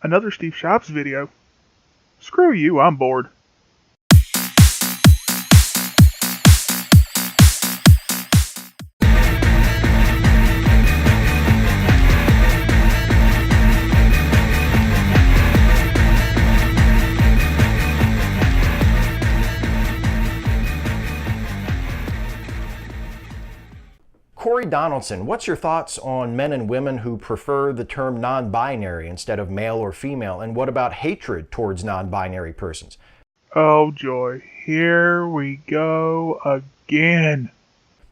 Another Steve Shives video. Screw you, I'm bored. Corey Donaldson, what's your thoughts on men and women who prefer the term non-binary instead of male or female? And what about hatred towards non-binary persons? Oh joy, here we go again.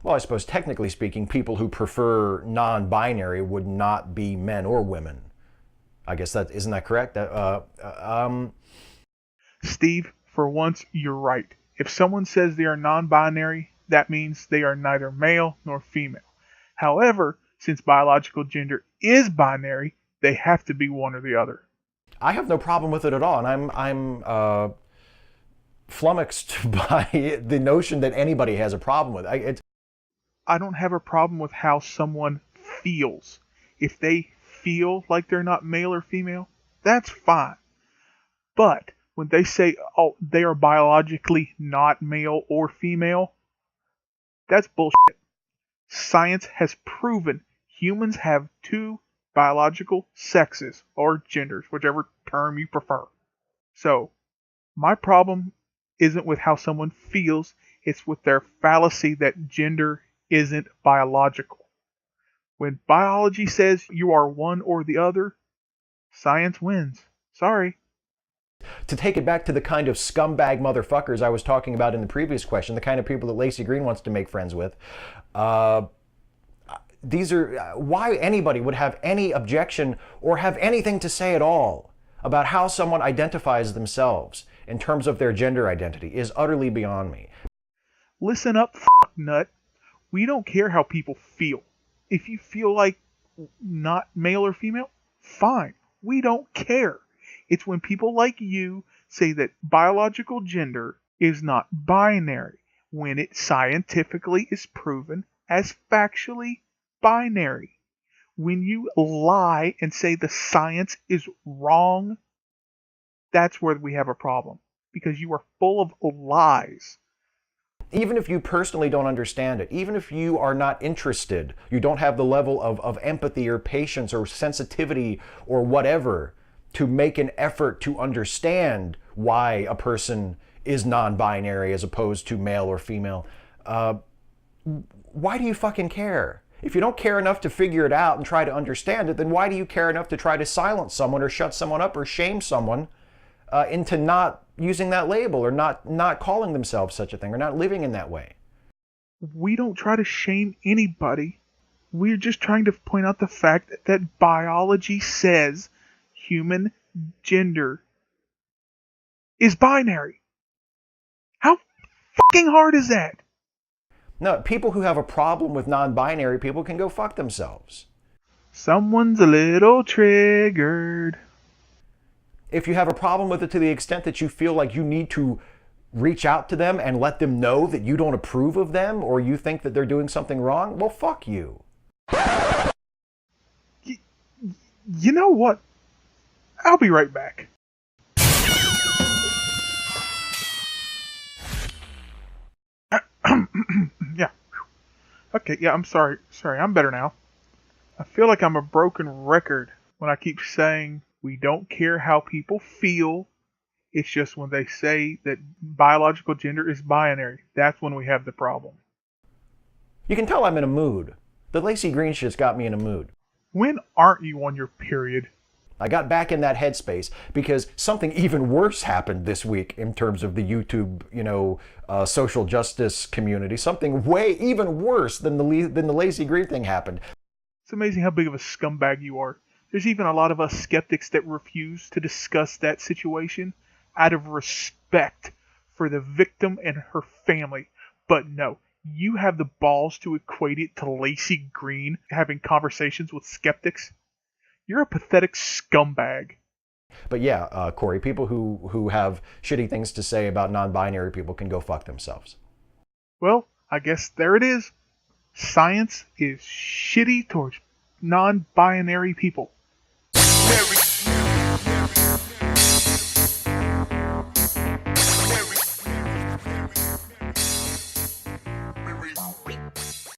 Well, I suppose technically speaking, people who prefer non-binary would not be men or women. I guess that isn't that correct? Steve, for once, you're right. If someone says they are non-binary, that means they are neither male nor female. However, since biological gender is binary, they have to be one or the other. I have no problem with it at all, and I'm flummoxed by the notion that anybody has a problem with it. I don't have a problem with how someone feels. If they feel like they're not male or female, that's fine. But when they say, oh, they are biologically not male or female, that's bullshit. Science has proven humans have two biological sexes or genders, whichever term you prefer. So, my problem isn't with how someone feels, it's with their fallacy that gender isn't biological. When biology says you are one or the other, science wins. Sorry. To take it back to the kind of scumbag motherfuckers I was talking about in the previous question, the kind of people that Lacey Green wants to make friends with, these are why anybody would have any objection or have anything to say at all about how someone identifies themselves in terms of their gender identity is utterly beyond me. Listen up, nut. We don't care how people feel. If you feel like not male or female, fine. We don't care. It's when people like you say that biological gender is not binary, when it scientifically is proven as factually binary. When you lie and say the science is wrong, that's where we have a problem. Because you are full of lies. Even if you personally don't understand it, even if you are not interested, you don't have the level of empathy or patience or sensitivity or whatever to make an effort to understand why a person is non-binary as opposed to male or female, why do you fucking care? If you don't care enough to figure it out and try to understand it, then why do you care enough to try to silence someone or shut someone up or shame someone into not using that label or not calling themselves such a thing or not living in that way? We don't try to shame anybody. We're just trying to point out the fact that biology says human gender is binary. How fucking hard is that? No, people who have a problem with non-binary people can go fuck themselves. Someone's a little triggered. If you have a problem with it to the extent that you feel like you need to reach out to them and let them know that you don't approve of them or you think that they're doing something wrong, well, fuck you. You know what? I'll be right back. Yeah. Okay, yeah, I'm sorry. Sorry, I'm better now. I feel like I'm a broken record when I keep saying we don't care how people feel. It's just when they say that biological gender is binary, that's when we have the problem. You can tell I'm in a mood. The Lacey Green shit's got me in a mood. When aren't you on your period? I got back in that headspace because something even worse happened this week in terms of the YouTube, social justice community. Something way even worse than the Lacey Green thing happened. It's amazing how big of a scumbag you are. There's even a lot of us skeptics that refuse to discuss that situation out of respect for the victim and her family. But no, you have the balls to equate it to Lacey Green having conversations with skeptics. You're a pathetic scumbag. But yeah, Corey, people who have shitty things to say about non-binary people can go fuck themselves. Well, I guess there it is. Science is shitty towards non-binary people.